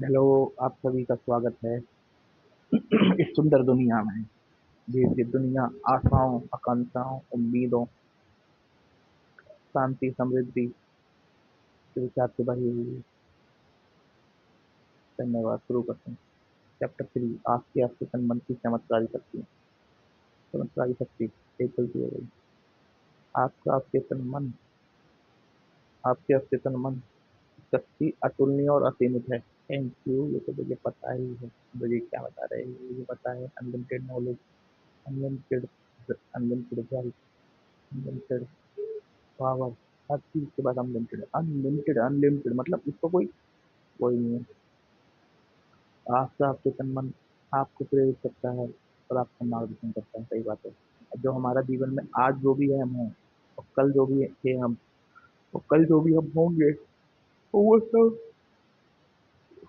Hello. आप सभी का स्वागत है इस सुंदर दुनिया में। ये दुनिया आशाओं, आकांक्षाओं, उम्मीदों, शांति, समृद्धि के विचार से भरी हुई है। धन्यवाद। शुरू करते हैं। चैप्टर 3, आपके अवचेतन मन की चमत्कारी शक्ति। चमत्कारी शक्ति। एक गलती हो गई। आपका अवचेतन मन, आपके अवचेतन मन शक्ति अतुलनीय और असीमित है। Thank you. ये तो मुझे पता ही है। मुझे क्या बता रहे हैं, मुझे पता है। Unlimited knowledge, unlimited, unlimited wealth, unlimited power. हर चीज के बाद अनलिमिटेड, अनलिमिटेड, अनलिमिटेड मतलब इसको कोई कोई नहीं है। आपका आपके मन आपको प्रेरित करता है और आपका मार्गदर्शन करता है। सही बात है। जो हमारा जीवन में आज जो भी है हम हैं, और कल जो भी थे हम, और कल जो भी हम होंगे, वो सब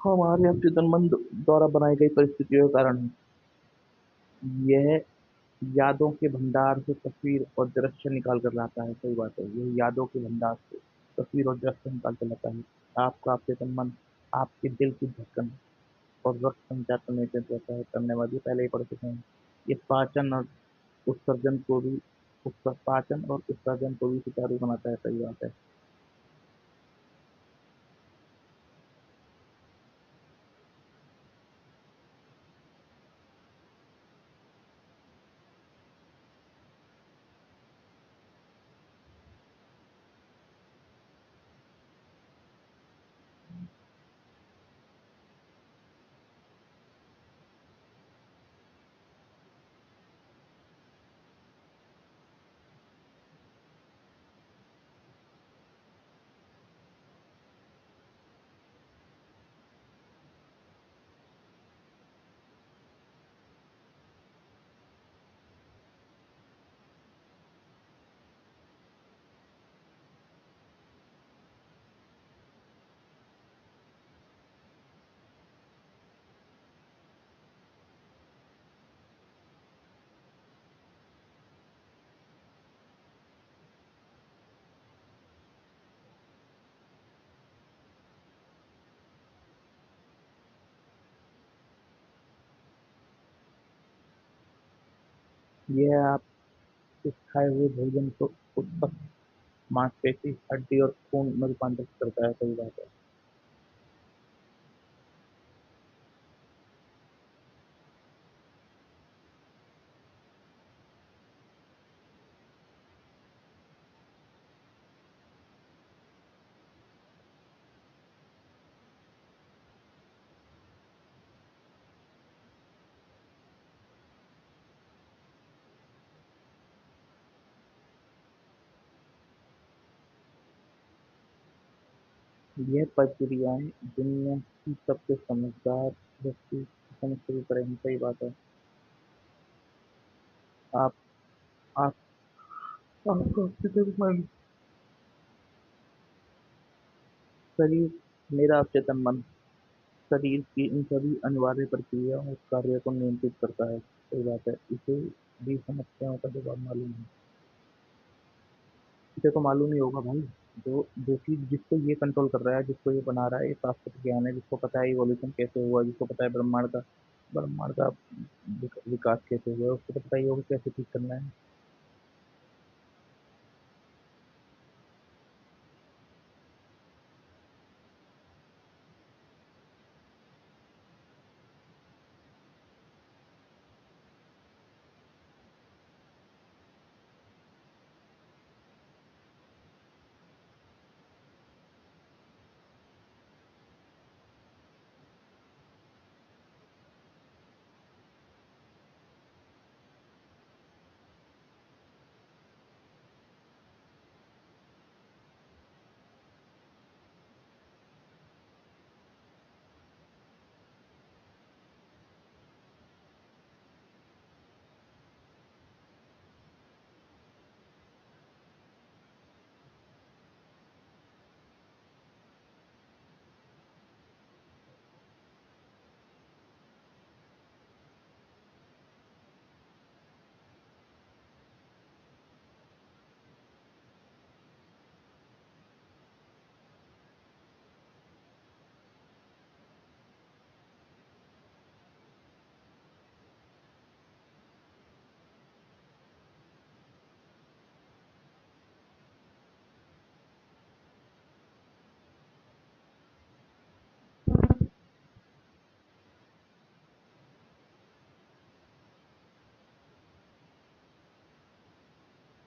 हमारे अवचेतन मन द्वारा बनाई गई परिस्थितियों के कारण है। यह यादों के भंडार से तस्वीर और दृश्य निकाल कर लाता है। सही बात है। यह यादों के भंडार से तस्वीर और दृश्य निकाल कर लाता है। आपका अवचेतन मन आपके दिल की धड़कन और रक्त संचार करने से रहता है, करने वाली पहले ही पढ़ चुके हैं। ये पाचन और उत्सर्जन को भी, पाचन और उत्सर्जन को भी सुचारू बनाता है। सही बात है। यह आप खाए हुए भोजन को उत्पन्न मांसपेशी, हड्डी और खून में रूपांतरित करता है। सही बात है। यह प्रक्रियाएं दुनिया की सबसे समझदार व्यक्ति समझ शुरू करेंगे। सही बात है। आप आप आपका अवचेतन मन, शरीर, मेरा अवचेतन मन शरीर की इन सभी अनिवार्य प्रक्रियाओं और कार्यों को नियंत्रित करता है। सही बात है। इसे भी समस्याओं का जवाब मालूम है। इसे तो मालूम ही होगा भाई। जो चीज जिसको ये कंट्रोल कर रहा है, जिसको ये बना रहा है, ये शास्त्र ज्ञान है। जिसको पता है इवोल्यूशन कैसे हुआ, जिसको पता है ब्रह्मांड का विकास कैसे हुआ है, उसको तो पता ही होगा कैसे ठीक करना है।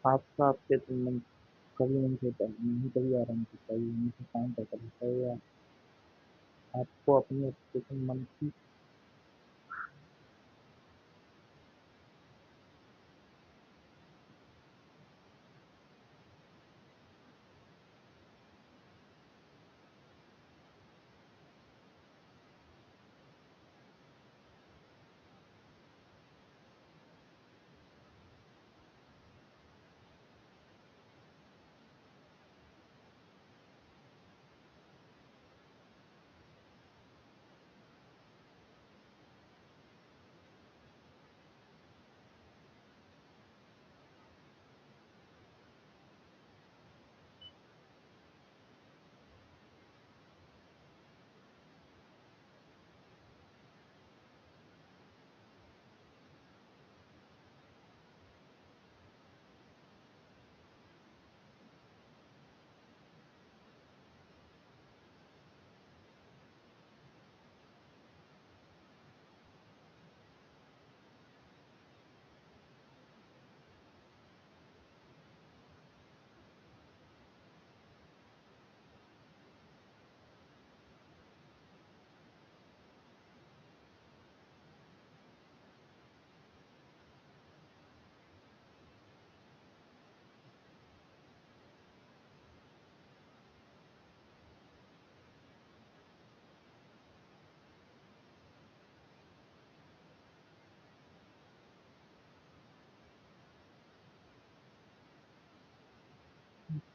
आपका आपके संबंध कभी नहीं सोता है, नहीं कभी आराम करता है, हमेशा काम करता रहता है, या आपको अपने आपके संबंध की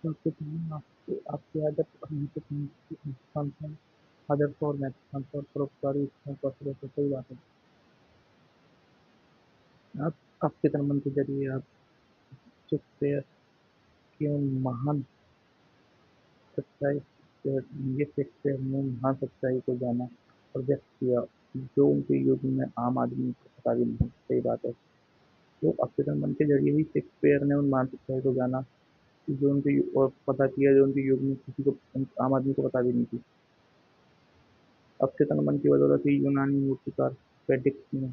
आपके संबंध आपके आपकी आदत हमेशा संस्थान आदर्श और महत्वाकांक्षा और परोपकारी इच्छाओं को असर होता है। सही बात है। आप आपके संबंध के जरिए आप शेक्सपियर की उन महान सच्चाई ये शेक्सपियर ने महान सच्चाई को जाना और व्यक्त किया जो उनके युग में आम आदमी को पता भी नहीं। सही बात है। तो आपके संबंध के जरिए ही शेक्सपियर ने उन महान सच्चाई को जाना कि जो और पता किया जो उनके युग में किसी को आम आदमी को पता भी नहीं थी। आपके संबंध की बदौलत ही यूनानी मूर्तिकार पेडिक्स ने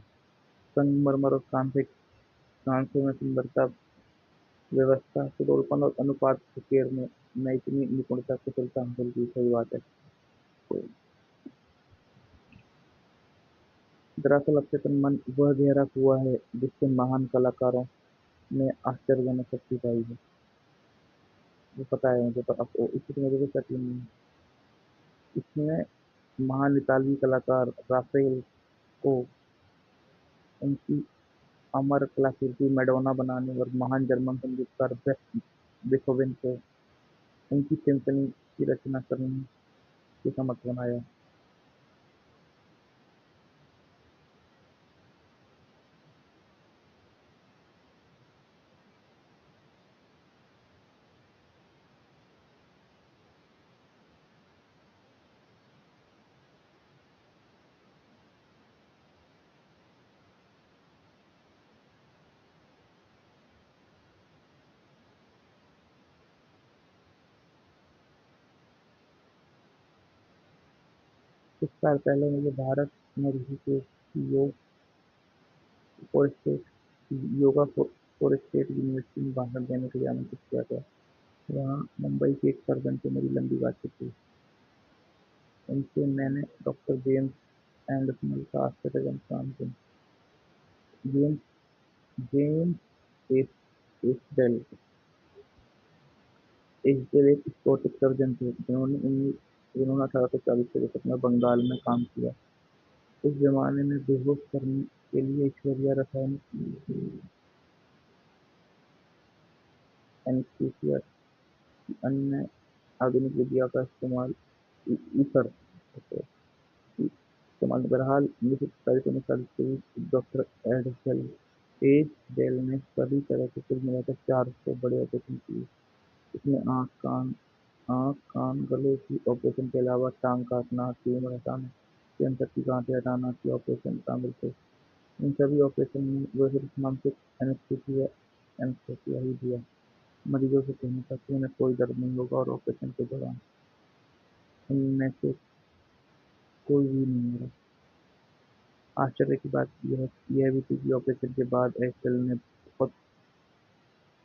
संगमरमर और कांसे में सुंदरता व्यवस्था सुडौलपन और अनुपात के फेर में इतनी निपुणता कुशलता हासिल की। सही बात है। तो दरअसल अवचेतन मन वह गहरा कुआं है जिससे महान कलाकारों ने आश्चर्यजनक शक्ति पाई है। वो पता है मुझे, पर अब इसकी मुझे कोई शक ही नहीं है। इसने महान इतालवी कलाकार राफेल को उनकी अमर कलाकृति मैडोना बनाने और महान जर्मन संगीतकार बेथोवन को उनकी सिम्फनी की रचना करने की समर्थ बनाया। कुछ साल पहले मुझे भारत में ऋषिकेश की for state for state university में भाषण देने के लिए आमंत्रित किया गया। वहाँ मुंबई के एक सर्जन से मेरी लंबी बातचीत हुई। उनसे मैंने डॉक्टर जेम्स एंडरसन का आश्चर्यजनक काम सुना। जेम्स जेम्स एस्डेल एस्डेल एक स्कॉटिश सर्जन थे जिन्होंने 1840 के दशक में बंगाल में काम किया। उस जमाने में बेहोश करने के लिए ईश्वरीय रासायनिक एनेस्थीसिया की अन्य आधुनिक विधियों का इस्तेमाल होता है। इस्तेमाल बहरहाल 1947 डॉक्टर एडजल ने सभी तरह के कुल मिलाकर 400 बड़े ऑपरेशन किए। इसमें आँख कान गले की ऑपरेशन के अलावा टांग काटना ट्यूमर हटाना कैंसर की गांठें हटाना के ऑपरेशन शामिल थे। इन सभी ऑपरेशन में वो सिर्फ मानसिक एनेस्थीसिया एनेस्थीसिया ही दिया। मरीजों से कहने था कि उन्हें कोई दर्द नहीं होगा और ऑपरेशन के दौरान उनमें से कोई भी नहीं मरा। आश्चर्य की बात यह भी थी कि ऑपरेशन के बाद एस्टेल ने बहुत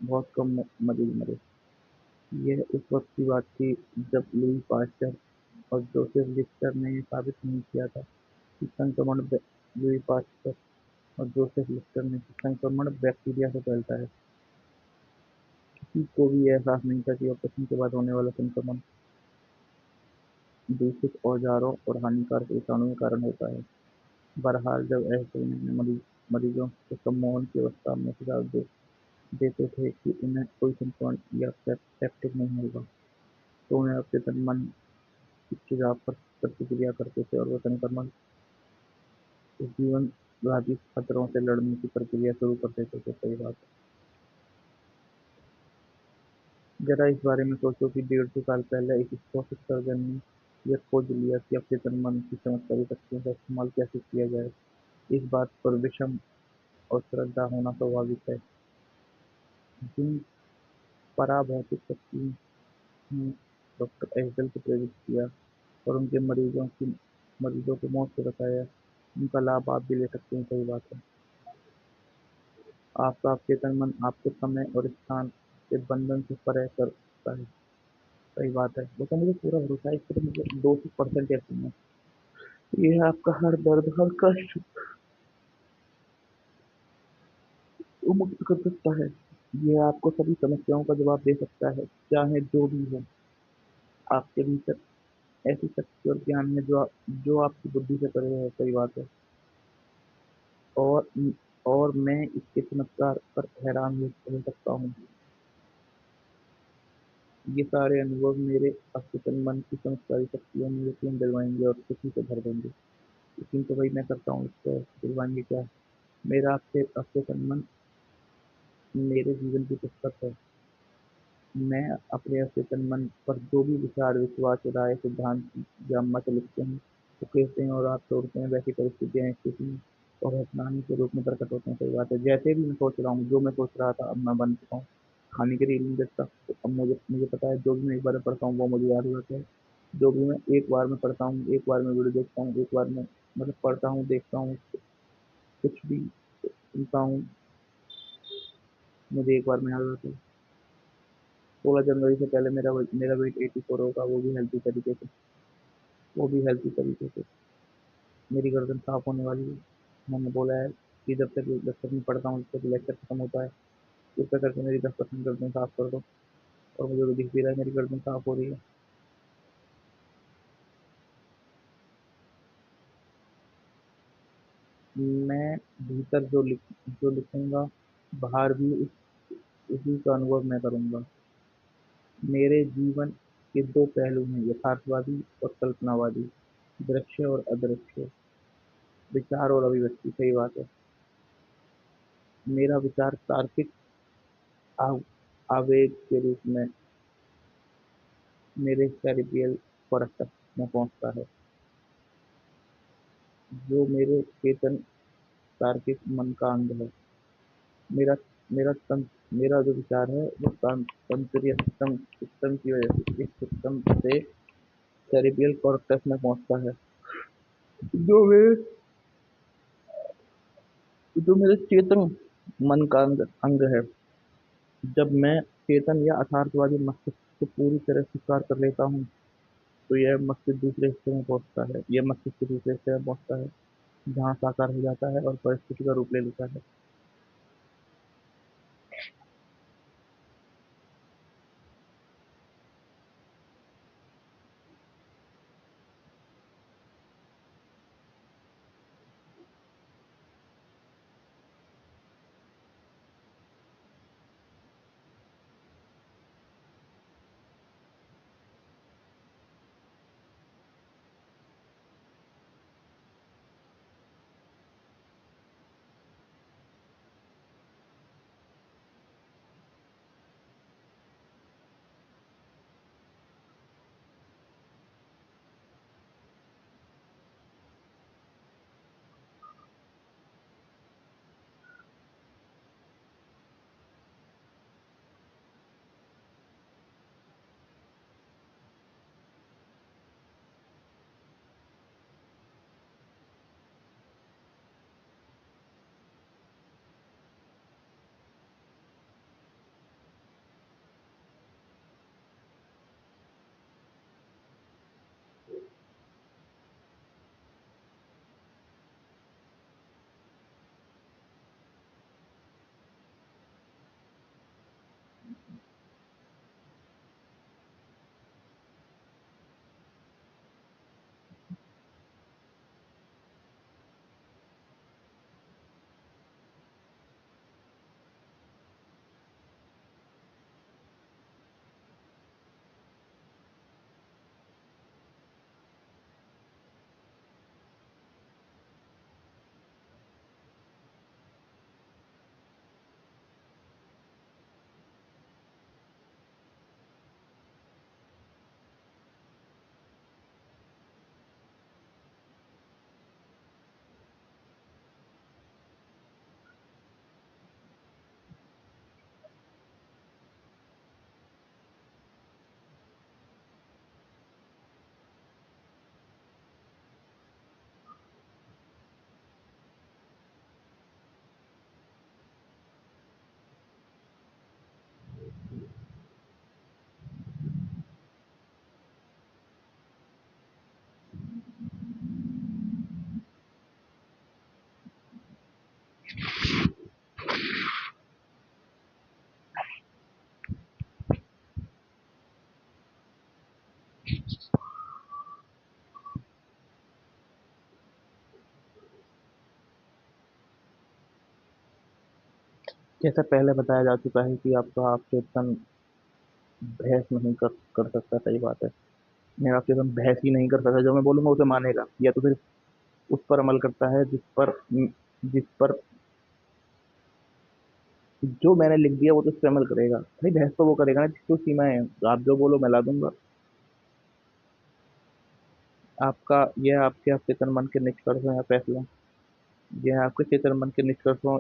बहुत कम मरीज मरे। यह उस वक्त की बात थी जब लुई पास्चर और जोसेफ लिस्टर ने यह साबित नहीं किया था कि लुई पास्चर और जोसेफ लिस्टर ने कि संक्रमण बैक्टीरिया से फैलता है। किसी को भी यह एहसास नहीं था कि ऑपरेशन के बाद होने वाला संक्रमण दूषित औजारों और हानिकारक विषाणुओं के कारण होता है। बहरहाल, जब एहसनवी ने मरीजों को सम्मोहन की अवस्था में सुझाव देते थे कि उन्हें कोई संक्रमण या सेप्टिक नहीं होगा, तो उन्हें अवचेतन मन इस सुझाव पर प्रतिक्रिया करते थे और वह संक्रमण के जीवन-घाती खतरों से लड़ने की प्रक्रिया शुरू कर देते थे। सही बात है। जरा इस बारे में सोचो कि 150 साल पहले एक स्कॉटिश सर्जन ने यह खोज लिया कि अवचेतन मन की चमत्कारी शक्तियों का इस्तेमाल कैसे किया जाए। इस बात पर विषम और श्रद्धा होना स्वाभाविक है। जिन पराभौतिक शक्तियों ने डॉक्टर एहेजल को प्रेरित किया और उनके मरीजों को मौत से बचाया, उनका लाभ आप भी ले सकते हैं। सही बात है। आपका अवचेतन मन आपको समय और स्थान के बंधन से परे करता है। सही बात है। वो तो मुझे पूरा भरोसा है, इस पर मतलब 200% यकीन है। ये आपका हर दर्द, हर कष्ट को मुक्त कर सकता है। ये आपको सभी समस्याओं का जवाब दे सकता है, चाहे जो भी हो। आपके भीतर ऐसी शक्ति और ज्ञान है जो आपकी बुद्धि से परे है। सही बात है। और और मैं इसके चमत्कार पर हैरान हो सकता हूँ। ये सारे अनुभव मेरे अवचेतन मन की चमत्कारी शक्तियों में यकीन दिलवाएंगे और खुशी से भर देंगे। यकीन तो भाई मैं करता हूँ, इसको दिलवाएंगे क्या। मेरा अवचेतन मन मेरे जीवन की पुस्तक है। मैं अपने अवचेतन मन पर जो भी विचार, विश्वास, राय, सिद्धांत या मत लिखते हैं, वो कहते हैं और आप छोड़ते हैं, वैसी परिस्थितियाँ, स्थिति और घटनाएं के रूप में प्रकट होते हैं। सही बात है। जैसे भी मैं सोच रहा हूँ, जो मैं सोच रहा था, अब मैं बन चुका हूँ। खाने की रील नहीं देखता, तो अब मुझे मुझे पता है, जो भी मैं एक बार में पढ़ता हूँ वो मुझे याद हो जाता है। जो भी मैं एक बार में पढ़ता हूँ, एक बार में वीडियो देखता हूँ, एक बार में मतलब पढ़ता हूँ, देखता हूँ, कुछ भी सुनता हूँ, मुझे एक बार में याद हो जाता है। 16 जनवरी से पहले मेरा वेट 84 होगा, वो भी हेल्थी तरीके से। मेरी गर्दन साफ होने वाली है। मैंने बोला है कि जब तक मैं पढ़ता हूँ, जब तक लेक्चर खत्म होता है, कृपया करके मेरी 10% गर्दन साफ कर दो। और मुझे तो दिख भी रहा है मेरी गर्दन साफ हो रही है। मैं भीतर जो लिखूंगा, बाहर भी उसी का अनुभव मैं करूंगा। मेरे जीवन के दो पहलू हैं, यथार्थवादी और कल्पनावादी, दृश्य और अदृश्य, विचार और अभिव्यक्ति। सही बात है। मेरा विचार तार्किक आव- आवेग के रूप में मेरे सेरिब्रल कॉर्टेक्स में पहुंचता है, जो मेरे चेतन तार्किक मन का अंग है। मेरा मेरा जो विचार है वो तंत्रिय सिस्टम की वजह से इस सिस्टम से सेरिब्रल कॉर्टेक्स में पहुंचता है, जो मेरे जो मेरे चेतन मन का अंग है। जब मैं चेतन या यथार्थवादी मस्तिष्क को पूरी तरह स्वीकार कर लेता हूँ, तो यह मस्तिष्क दूसरे हिस्से में पहुंचता है यह मस्तिष्क के दूसरे हिस्से में पहुंचता है, जहाँ साकार हो जाता है और परिस्थिति का रूप ले लेता है। जैसा पहले बताया जा चुका है कि आपका अवचेतन बहस नहीं कर सकता, सही बात है। मेरा अवचेतन बहस ही नहीं कर सकता, जो मैं बोलूंगा उसे मानेगा, या तो फिर उस पर अमल करता है जिस पर जो मैंने लिख दिया वो तो उस पर अमल करेगा। भाई बहस तो वो करेगा ना जिसकी सीमाएं हैं। तो आप जो बोलो मैं ला दूंगा। आपका यह आपके अवचेतन मन के निष्कर्षों या फैसलों यह आपके चेतन मन के निष्कर्षों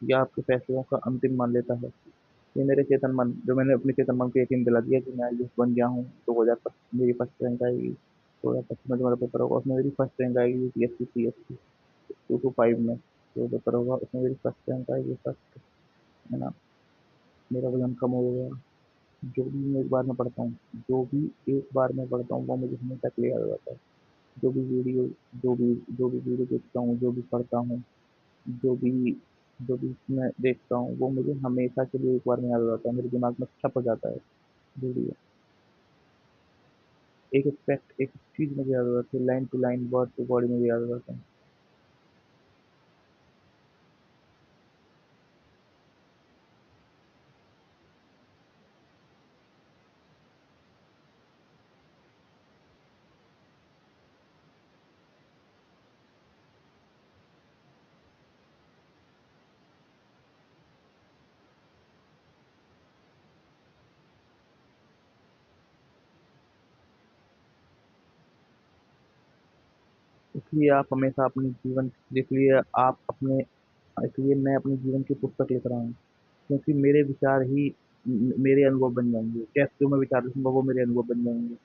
या आपके फैसलों का अंतिम मान लेता है। ये मेरे चेतन मन, जो मैंने अपने चेतन मन को यकीन दिला दिया कि मैं आईएएस बन गया हूँ, 2025 मेरी फर्स्ट रैंक आएगी, 2025 में जो मेरा पेपर होगा उसमें मेरी फर्स्ट रैंक आएगी, यूपीएससी सीएससी 225 में जो पेपर होगा उसमें मेरी फर्स्ट रैंक आएगी, फर्स्ट, है ना। मेरा वजन कम हो गया। जो भी मैं एक बार में पढ़ता हूँ जो भी एक बार में पढ़ता हूँ वो मुझे हमेशा क्लियर हो जाता है। जो भी वीडियो जो भी वीडियो देखता हूँ, जो भी पढ़ता हूँ, जो भी जो भी मैं देखता हूँ वो मुझे हमेशा के लिए एक बार में याद हो जाता है, मेरे दिमाग में छप हो जाता है वीडियो। एक एस्पेक्ट, एक चीज मुझे याद हो जाती है, line to line, word to word मुझे याद हो जाता है। इसलिए आप हमेशा अपने जीवन इसलिए आप अपने इसलिए मैं अपने जीवन की पुस्तक लिख रहा हूँ, क्योंकि मेरे विचार ही मेरे अनुभव बन जाएंगे। जैसे जो मैं विचार लिखूंगा वो मेरे अनुभव बन जाएंगे।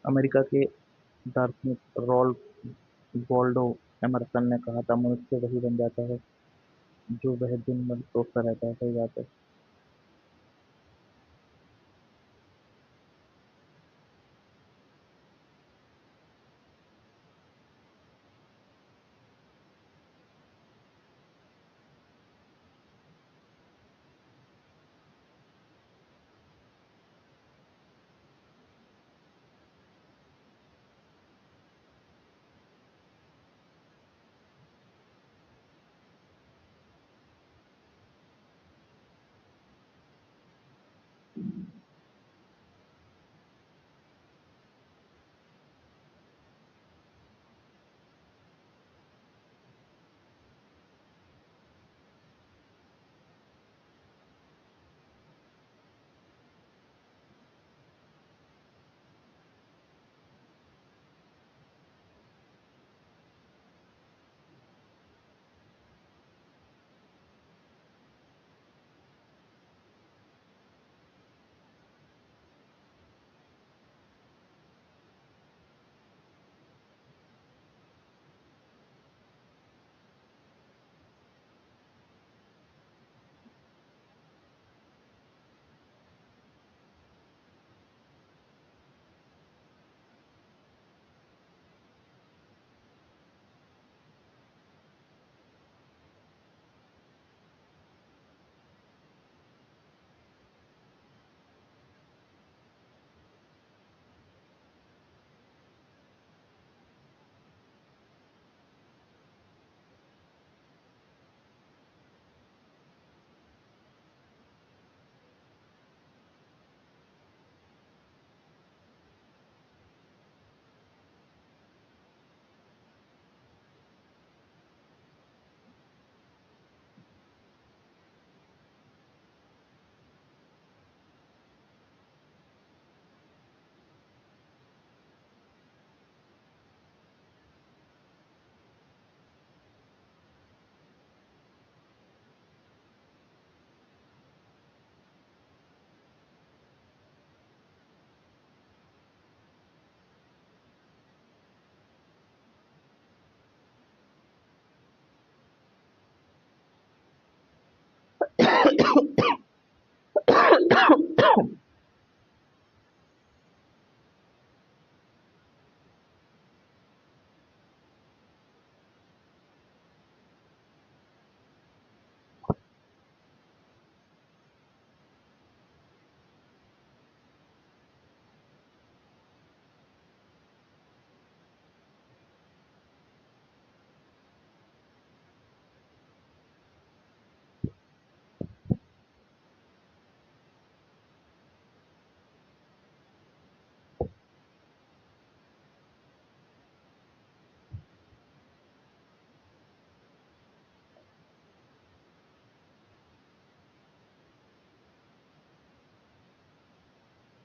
अमेरिका के दार्शनिक रॉल्फ वॉल्डो एमर्सन ने कहा था, मनुष्य वही बन जाता है जो वह दिन भर सोचता रहता है। सही बात है।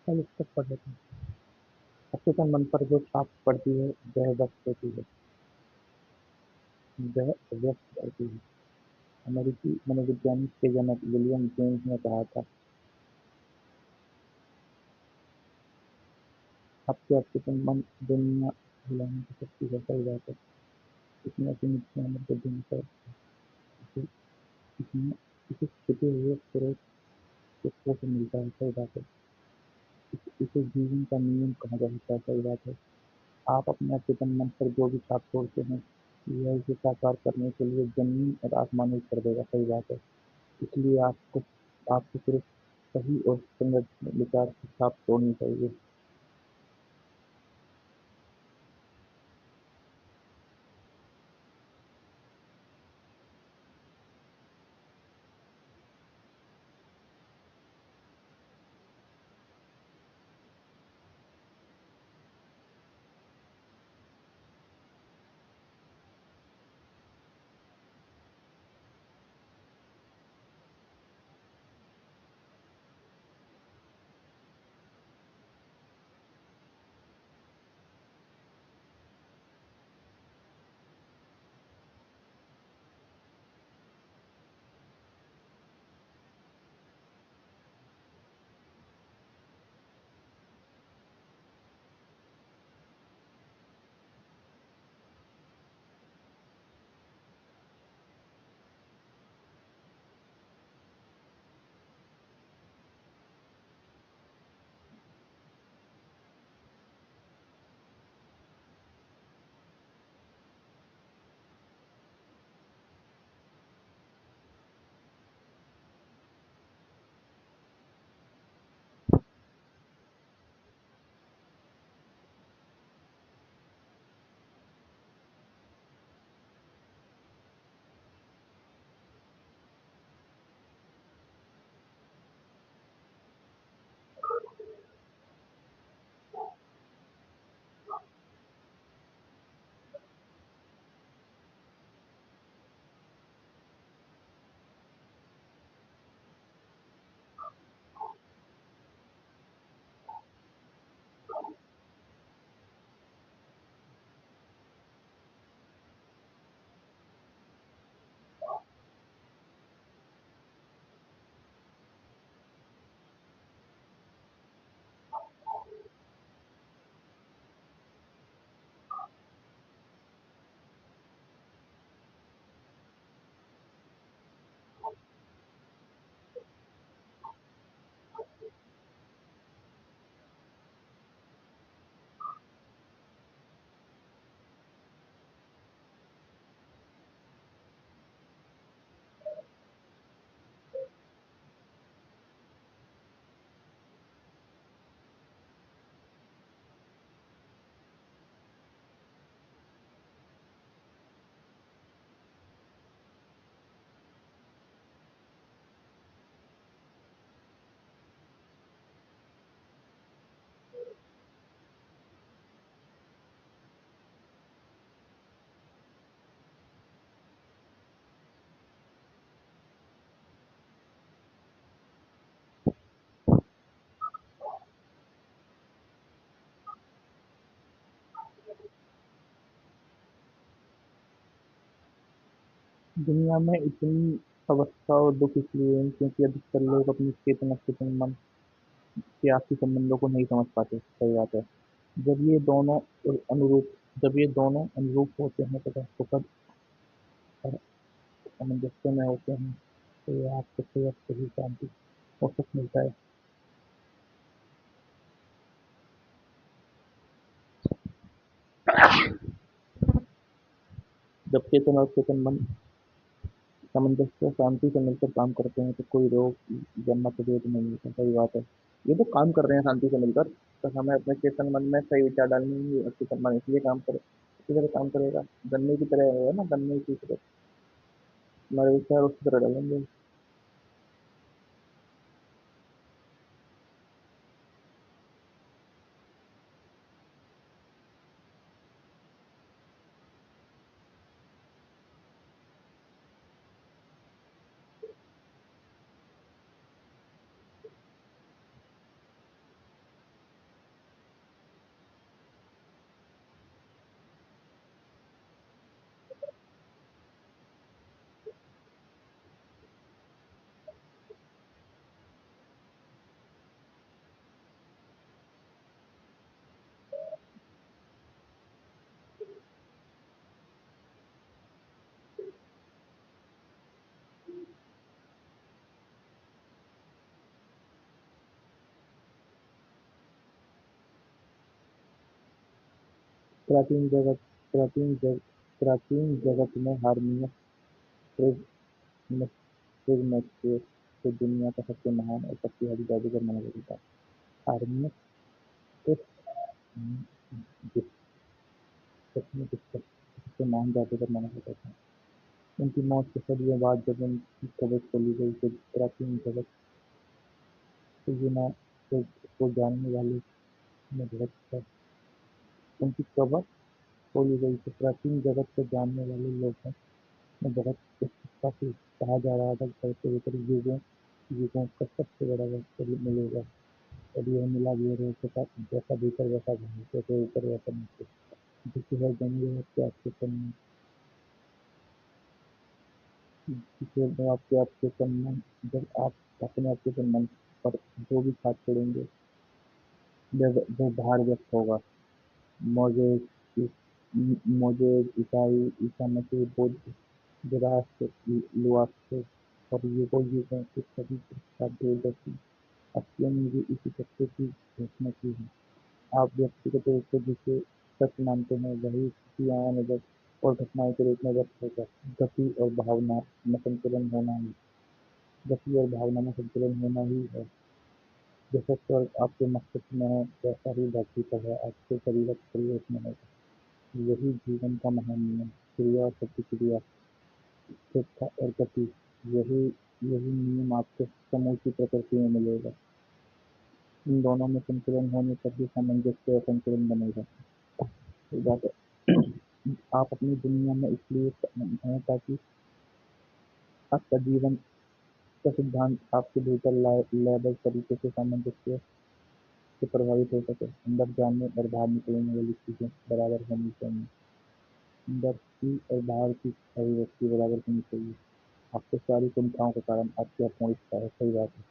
सब इससे पढ़ लेते हैं। अचेतन मन पर जो छाप पड़ती है वह व्यक्त होती है, वह व्यक्त करती है। अमेरिकी मनोविज्ञानिक के जनक विलियम जेम्स ने कहा था, आपके अचेतन मन दुनिया हिलाने की शक्ति है। सही बात है। इसमें सीमित सामर्थ्य देने पर इसे इसमें इसे छिपे हुए स्रोत के स्रोत से मिलता है। सही बात है। इसे जीवन का नियम कहा जाता है। सही बात है। आप अपने अचेतन मन पर जो भी छाप छोड़ते हैं, यह उसे साकार करने के लिए जमीन और आसमान कर देगा। सही बात है। इसलिए आपको सिर्फ सही और संगत विचार की छाप छोड़नी चाहिए। दुनिया में इतनी अवस्था और दुख इसलिए है क्योंकि अधिकतर लोग अपनी चेतना अचेतन मन के आपसी संबंधों को नहीं समझ पाते। सही बात है। जब ये दोनों अनुरूप जब ये दोनों अनुरूप होते हैं तथा सुखद और सामंजस्य में होते हैं, तो ये आपको सही सही शांति और सुख मिलता है। जब चेतन और चेतन मन सामंजस्य और शांति से मिलकर काम करते हैं, तो कोई रोग या मतभेद नहीं होता। सही बात है। ये तो काम कर रहे हैं शांति से मिलकर, तो हमें अपने चेतन मन में सही विचार डालने होंगे और चेतन मन इसलिए काम करे, इसी तरह काम करेगा। गन्ने की तरह है ना, गन्ने की तरह हमारे विचार उसी तरह डालेंगे। प्राचीन जगत प्राचीन जगत में हारनियस ट्रिगमेस्ट्रियस को दुनिया का सबसे महान और शक्तिशाली जादूगर माना जाता था। हारनियस इस जिस सबसे महान जादूगर माना जाता था। उनकी मौत के सदियों बाद जब उनकी कब्र खोली गई तो प्राचीन जगत को, को जानने वाले में बहुत था। उनकी कब्र खोली गई तो प्राचीन जगत को जानने वाले लोगों में बहुत उत्सुकता थी। कहा जा रहा था कि बढ़ते भीतर युगों युगों का सबसे बड़ा रहस्य मिलेगा और यह मिला भी और रहस्य था जैसा भीतर वैसा बाहर, जैसे ऊपर वैसा नीचे। जिसे हर जंगल आपके आपके तन जिसे वो आपके आपके तन में जब आप अपने आपके तन मन पर जो भी छाप छोड़ेंगे वो बाहर व्यक्त होगा। मोज़ेक मोज़ेक ईसाई ईसा मसीह बुद्ध ज़रास्ट्र ज़ोरास्ट्र और युगों-युगों के सभी प्रख्यात दूरदर्शी हस्तियों ने भी इसी तथ्य की घोषणा की है। आप व्यक्तिगत रूप से जिसे सच मानते हैं वही स्थिति या अनुभव और घटनाओं के रूप में व्यक्त होगा। गति और भावना में संतुलन होना ही गति और भावना में संतुलन होना ही है। जैसा स्वर्ग आपके मस्तिष्क में है वैसा ही धरती पर है। आपके शरीर का शरीर उसमें है। यही जीवन का महान नियम। क्रिया और प्रतिक्रिया, स्थिरता और गति, यही यही नियम आपको समूची प्रकृति में मिलेगा। इन दोनों में संतुलन होने पर ही सामंजस्य और संतुलन बनेगा। सही बात है। आप अपनी दुनिया में इसलिए हैं ताकि आपका जीवन का सिद्धांत आपके भीतर लयबद्ध तरीके से सामंजस्य से प्रभावित हो सके। अंदर जाने और बाहर निकलने वाली चीजें बराबर होनी चाहिए। अंदर की और बाहर की अभिव्यक्ति बराबर होनी चाहिए। आपको सारी चिंताओं के कारण आपकी अपूर्णता है। सही बात है।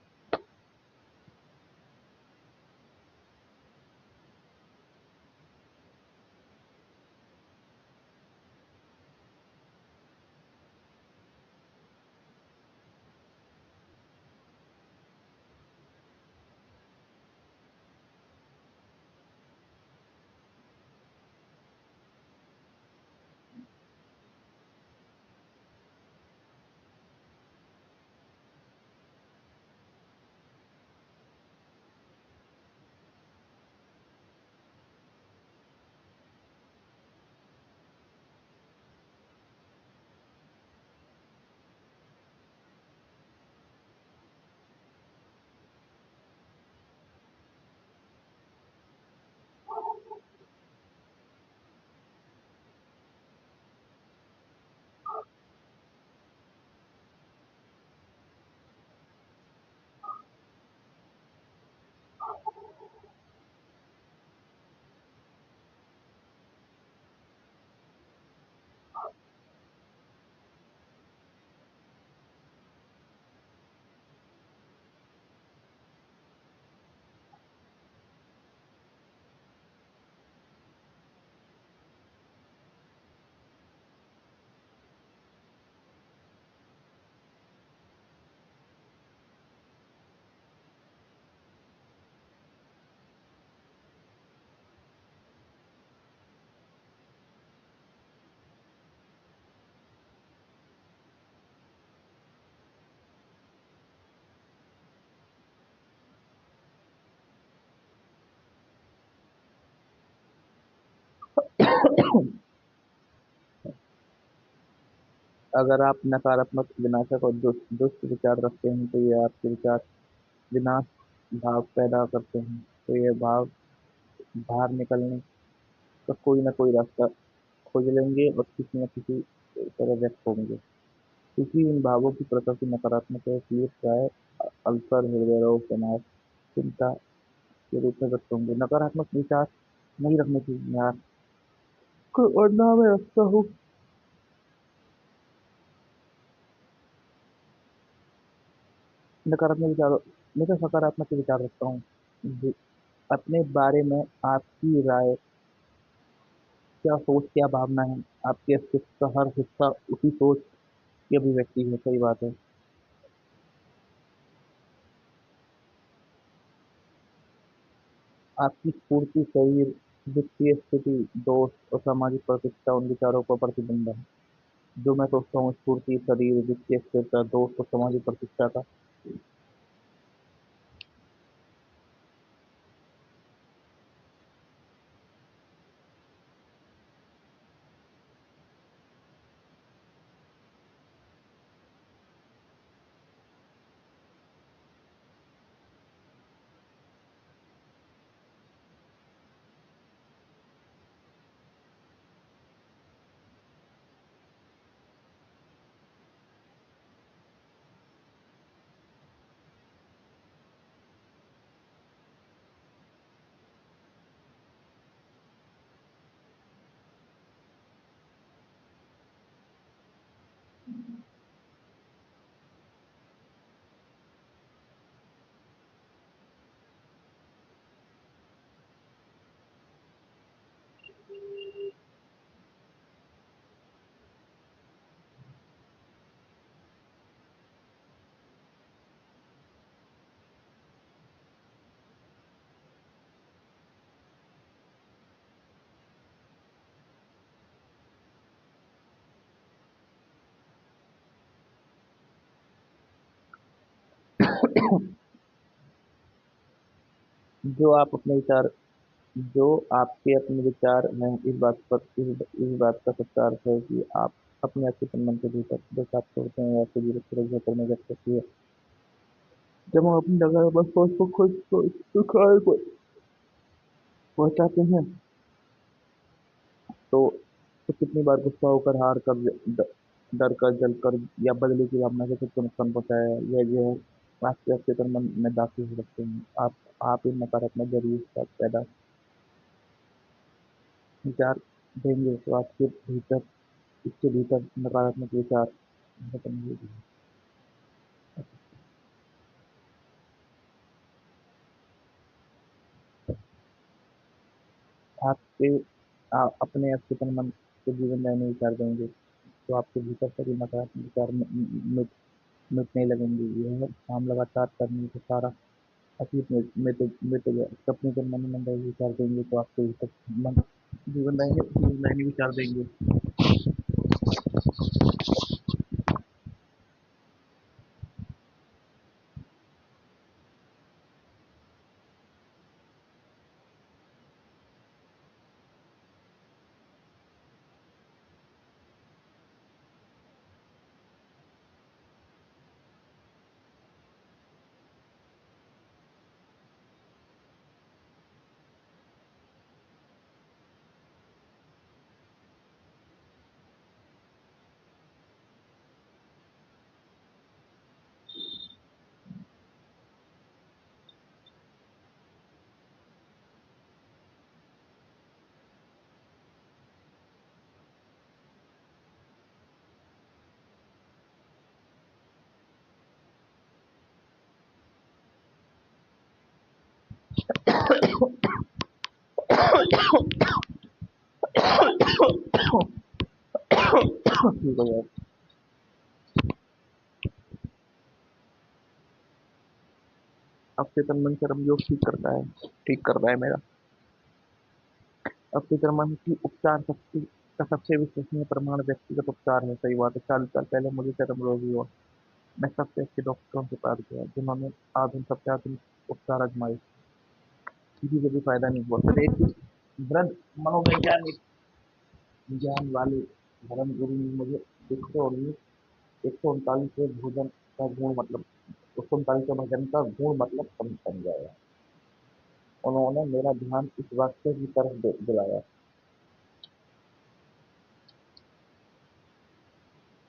अगर आप नकारात्मक, विनाशक और दुष्ट विचार रखते हैं तो ये आपके विचार विनाश भाव पैदा करते हैं। तो ये भाव बाहर निकलने का कोई ना कोई रास्ता खोज लेंगे और किसी न किसी तरह व्यक्त होंगे। क्योंकि इन भावों की प्रकृति नकारात्मक है इसलिए प्राय अल्सर, हृदय रोग, तनाव, चिंता के रूप में व्यक्त होंगे। नकारात्मक विचार नहीं रखने चाहिए यार। और ना मैं रखता हूँ नकारात्मक विचारों। मैं तो सकारात्मक विचार रखता हूँ। अपने बारे में आपकी राय, क्या सोच, क्या भावना है, आपके अस्तित्व का हर हिस्सा उसी सोच की अभिव्यक्ति है। सही बात है। आपकी स्फूर्ति, शरीर, वित्तीय स्थिति, दोस्त और सामाजिक प्रतिष्ठा उन विचारों का प्रतिबिंब है। जो मैं सोचता हूँ, स्फूर्ति, शरीर, वित्तीय स्थिरता, दोस्त और सामाजिक प्रतिष्ठा का। जो आप अपने विचार जो आपके अपने विचार हैं, इस बात का सच्चा अर्थ है कि आप अपने अचेतन मन के भीतर जो आप सोचते हैं या फिर करने व्यक्त करती है। जब हम अपनी जगह बस सोच को खुद सुखाए पहुंचाते हैं, तो कितनी बार गुस्सा होकर, हार कर, डर कर, जल कर या बदले की भावना से खुद को नुकसान पहुंचाया है। यह जो है, आपके अचेतन मन में दाखिल हो सकते हैं। आप इन नकारात्मक जरूरी पैदा विचार देंगे तो आपके भीतर इसके भीतर नकारात्मक विचार खत्म होगी। आपके अपने अचेतन मन के जीवन में नए विचार देंगे तो आपके भीतर सभी नकारात्मक विचार मिट मिटने लगेंगे। यह काम लगातार करने से सारा अतीत में मिट गया। अपने जब मन में नए विचार देंगे तो आपके भीतर मन जीवन नए विचार देंगे। ठीक है यार। अवचेतन मन कर्म योग ठीक करता है मेरा। अवचेतन मन की उपचार शक्ति का सबसे विश्वसनीय प्रमाण व्यक्तिगत उपचार है। सही बात है। 40 साल पहले मुझे चरम रोग हुआ। मैं सबसे अच्छे डॉक्टरों के पास गया जिन्होंने सबसे आधुनिक उपचार आजमाए। किसी से भी फायदा नहीं हुआ। फिर एक वृद्ध मनोवैज्ञानिक ज्ञान वाले धर्म गुरु ने मुझे 139 भोजन का गुण मतलब 139 भजन का गुण मतलब समझाया। उन्होंने मेरा ध्यान इस वाक्य की तरफ दिलाया।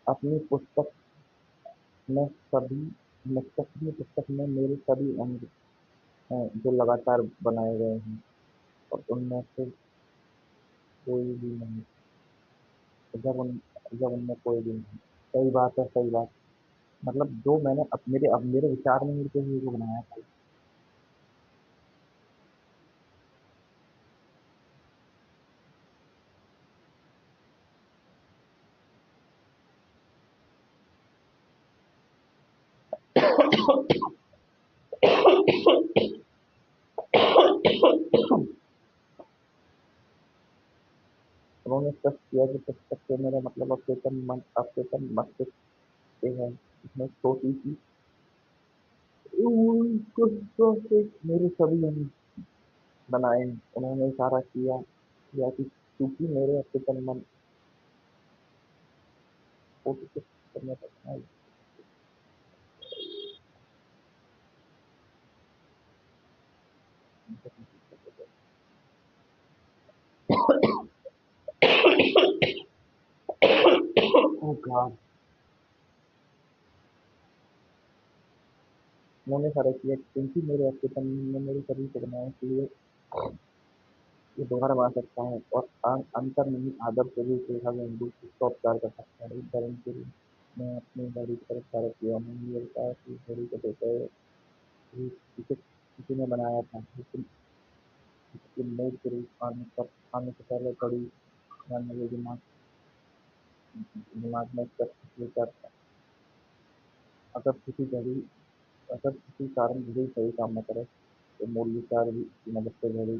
अपनी पुस्तक में सभी अपनी पुस्तक में मेरे सभी अंग हैं जो लगातार बनाए गए हैं और उनमें से कोई भी नहीं। जब उन जब उनमें कोई भी नहीं। सही बात है, सही बात। मतलब जो मैंने अब मेरे विचार में मिलके ही वो बनाया था। उन्होंने स्पष्ट किया कि पुस्तक से मेरा मतलब अवचेतन मस्तिष्क से है, इसमें छोटी सी मेरे सभी अंग बनाए हैं। उन्होंने इशारा किया कि क्योंकि मेरे अवचेतन मन फोटो को करने तक है। ओ गॉड। उन्होंने इशारा किया कि क्योंकि मेरे अवचेतन मन ने मेरे शरीर को बनाया, इसलिए ये दोबारा बना सकता है और अंतर्निहित आदर से भी देखा गया हिंदू इसका उपचार कर सकता है। इस धर्म के लिए मैं अपनी घड़ी की तरफ इशारा किया। मैंने ये बताया कि घड़ी को देखते हुए इसे किसी ने बनाया था, लेकिन इसके मूल के रूप आने से पहले घड़ी बनाने के दिमाग में स्पष्ट विचार था। अगर किसी घड़ी अगर किसी कारण घड़ी सही काम न करे तो मूल विचार भी की मदद से घड़ी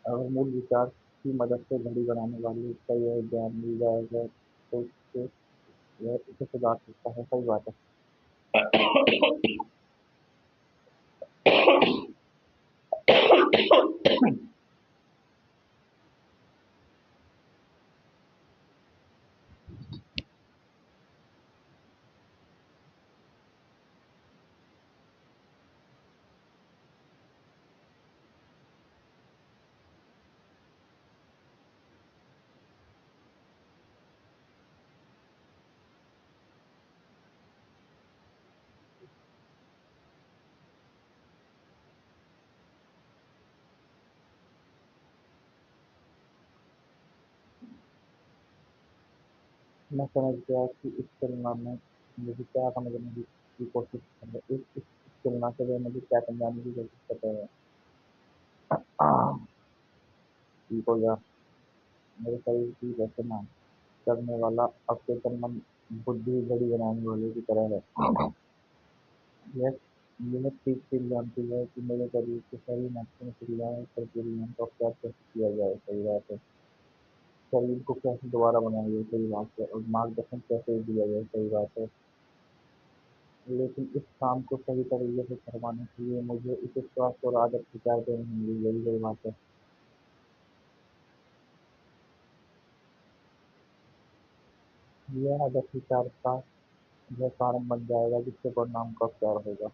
अगर मूल विचार की मदद से घड़ी बनाने वाले का यह ज्ञान मिल जाएगा तो इससे यह इसे सुधार सकता है। सही बात है। मैं समझ गया कि इस तुलना में मुझे क्या समझने की कोशिश कर रहे इस तुलना से वे मुझे क्या समझाने की कोशिश कर रहे हैं। ठीक हो गया। मेरे शरीर की रचना करने वाला अवचेतन मन बुद्धि घड़ी बनाने वाले की तरह है। यह यह ठीक ठीक जानती है कि मेरे शरीर के सभी महत्वपूर्ण क्रियाएं और प्रक्रियाओं का उपचार कैसे किया जाए। सही बात है। शरीर को कैसे दोबारा बनाया जाए। सही बात है। और मार्गदर्शन कैसे दिया जाए। सही बात है। लेकिन इस काम को सही तरीके से करवाने के लिए मुझे इसे स्वास्थ्य और आदत विचार देने होंगे। यही सही बात है। यह आदत विचार का यह कारण बन जाएगा जिससे परिणाम का उपचार होगा।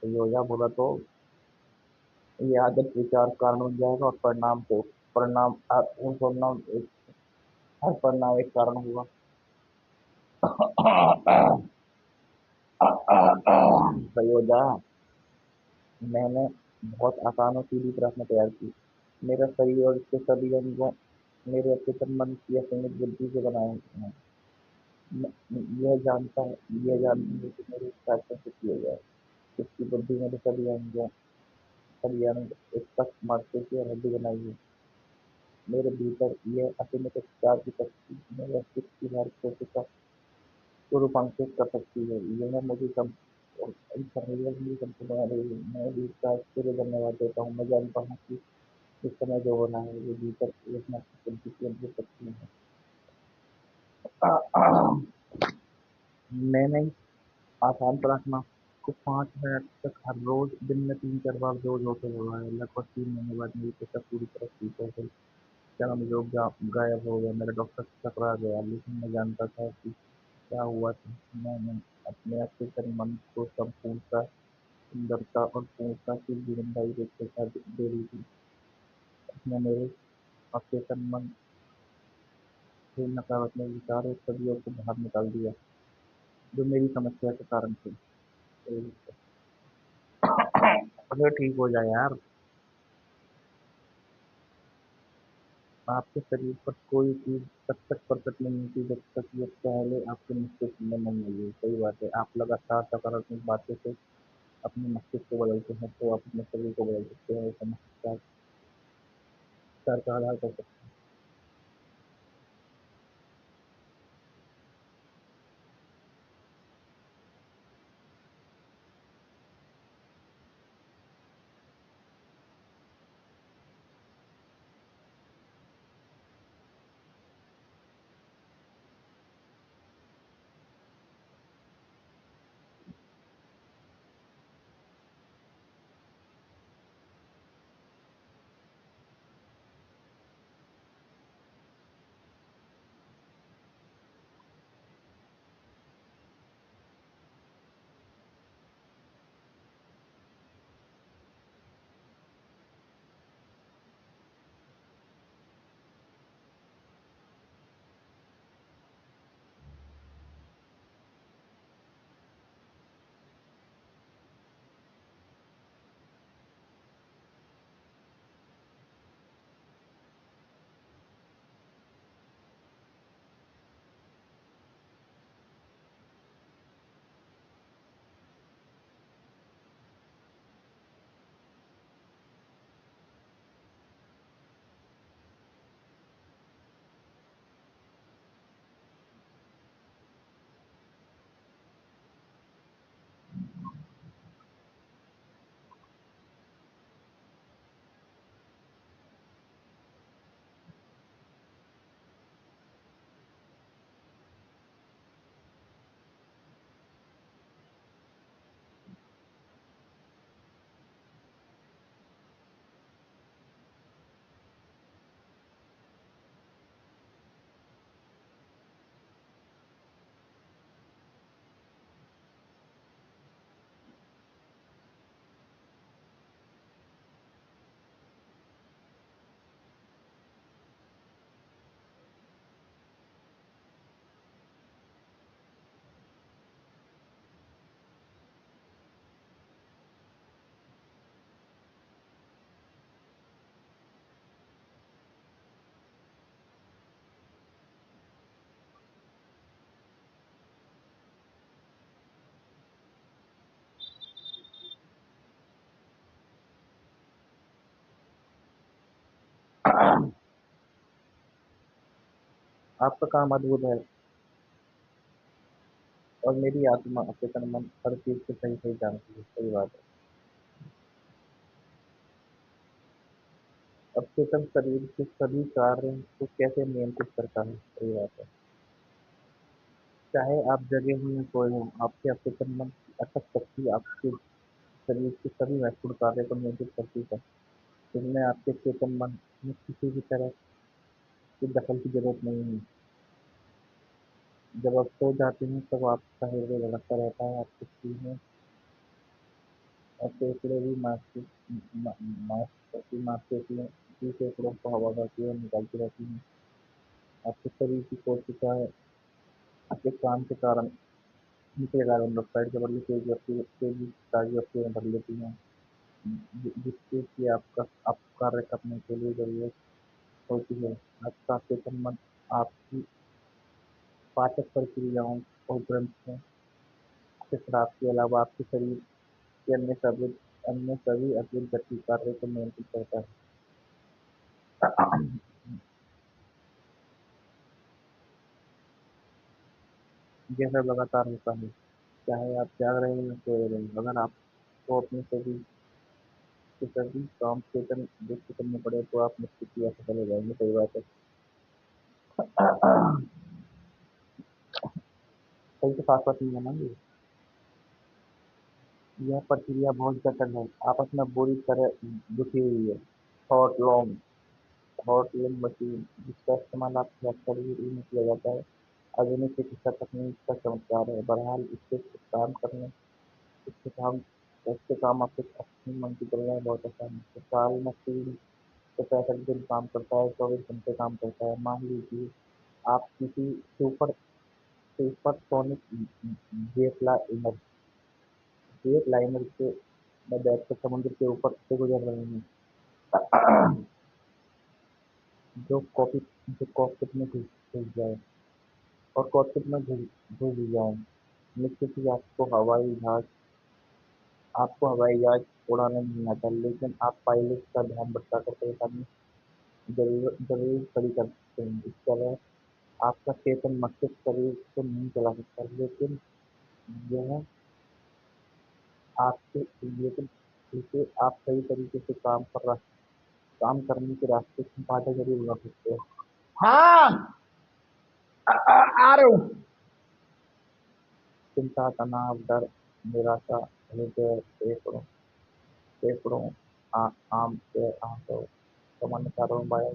योजना बोला तो ये आदत विचार कारण बन जाएगा और परिणाम एक हर परिणाम एक कारण होगा। प्रयोजा मैंने बहुत आसान और सीधी प्रश्न तैयार की। मेरा शरीर और इसके सभी अंगों मेरे अचेतन मन की असीमित बुद्धि से बनाए हैं। यह जानते हुए कि मेरे इच्छा कैसे किए जाए। इसकी बुद्धि मेरे सभी अंग एक तक मस्तिष्क और हड्डी बनाई है। मेरे भीतर यह असीमित उपचार की शक्ति मेरे अस्तित्व की हर कोशिका को रूपांतरित कर सकती है। यह मुझे सम इस समस्या के लिए संपूर्ण बना रही है। मैं भी इसका इसके लिए धन्यवाद देता हूँ। मैं जानता हूँ कि इस समय जो हो रहा है वो भीतर एक महत्वपूर्ण की अंदर शक्ति है। मैंने इस आसान प्रार्थना को 5 मिनट तक हर रोज दिन में 3-4 बार जोर जोर से दोहराया। लगभग 3 महीने बाद मेरी त्वचा पूरी तरह ठीक हो गई। चरम रोग गायब हो गया। मेरा डॉक्टर चकरा गया, लेकिन मैं जानता था कि क्या हुआ था। मैंने अपने अचेतन मन को संपूर्णता, सुंदरता और पूर्णता की जीवनदायी रूपरेखा दे दी थी। उसने मेरे अचेतन मन से नकारात्मक विचार और छवियों को बाहर निकाल दिया, जो मेरी समस्या के कारण थे। अरे ठीक हो जाए यार। आपके शरीर पर कोई चीज तब तक प्रकट नहीं होती जब तक ये पहले आपके मस्तिष्क में नहीं आई है। सही बात है। आप लगातार सकारात्मक बातें से अपने मस्तिष्क को बदलते हैं तो आप अपने शरीर को बदल सकते हैं। समस्या का आधार कर सकते हैं। आपका काम अद्भुत है और मेरी आत्मा अचेतन मन हर चीज को सही सही जानती है। सही बात है। अवचेतन शरीर के सभी कार्य को कैसे नियंत्रित करता है। सही बात है। चाहे आप जगे हों या सोए हों, आपके अवचेतन मन की अथक शक्ति आपके शरीर के सभी महत्वपूर्ण कार्य को नियंत्रित करती है। इसमें आपके चेतन मन में किसी भी तरह की दखल की जरूरत नहीं है। जब आप सो जाते हैं तब आपका हृदय धड़कता रहता है, आपकी सीने और फेफड़े भी मांसपेशियां भी फेफड़ों को हवा भरती और निकालती रहती हैं। आपके शरीर की कोशिकाएं आपके काम के कारण ऑक्साइड के बदले तेजी ताजी ऑक्सीजन भर लेती हैं, जिससे कि आप कार्य करने के लिए जरूरत होती है। आपका चेतन मन आपकी पाचक प्रक्रियाओं और ग्रंथियों के स्राव के अलावा आपके शरीर के अन्य सभी अतिरिक्त गति कार्य को नियंत्रित करता है। यह सब लगातार होता है, चाहे आप जाग रहे हो या सो रहे हो। अगर आपको अपने शरीर के सभी काम चेतन रूप से करने पड़े तो आप निश्चित ही असफल हो जाएंगे। सही बात है। सही से साथ साथ नहीं है ना ये। यह प्रक्रिया बहुत जटिल है, आपस में बुरी तरह जुटी हुई है। Thought long thought long machine जिसका इस्तेमाल आपके शरीर में किया जाता है, आधुनिक चिकित्सा तकनीक का चमत्कार है। बहरहाल इसके काम इसके काम आपके अपनी मन की तुलना में बहुत आसान है। तो साल में 365 दिन काम करता है, 24 घंटे काम करता है। मान लीजिए आप किसी super supersonic jet liner jet liner के में बैठकर समुद्र के ऊपर से गुजर रहे हैं, जो कॉकपिट जो कॉकपिट में घुस जाए और कॉकपिट में घुस जाए। निश्चित ही आपको हवाई जहाज उड़ाना नहीं आता, लेकिन आप पायलट का ध्यान भटकाकर परेशानी जरूर जरूर खड़ी कर सकते हैं। इस तरह आपका चेतन मस्तिष्क शरीर को नहीं चला सकता, लेकिन यह आपके लेकिन इसे आप सही तरीके से काम करने के रास्ते की बाधा जरूर बना सकते हैं। हाँ, आ रहे हूँ। चिंता, तनाव, डर, निराशा, हृदय, फेफड़ों, आम के आंसू, सामान्य कारणों वायु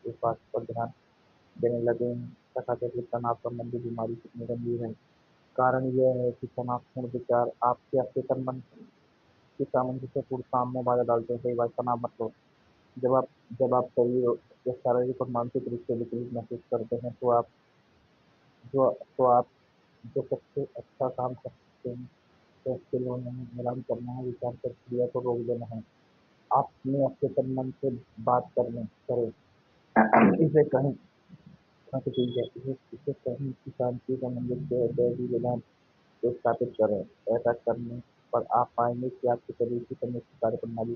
इस बात पर ध्यान देने लगे हैं। तथाकथित तनाव संबंधी बीमारी कितनी गंभीर है। कारण यह है कि तनावपूर्ण विचार आपके अचेतन मन की सामंजस्यपूर्ण काम में बाधा डालते हैं। कई बार तनाव मतलब जब आप जब आप शरीर या शारीरिक और मानसिक रूप से विचलित महसूस करते हैं जो तो आप जो सबसे अच्छा काम कर सकते हैं, तो उसके लिए उन्हें आराम करना है, विचार प्रक्रिया को रोक देना है। आप अपने अचेतन मन से बात करें। इसे कहें तो ठीक है, इसे कहें कि शांति का मंदिर से दैवी विधान को स्थापित करें। ऐसा करने पर आप पाएंगे कि आपके शरीर की समस्त कार्यप्रणाली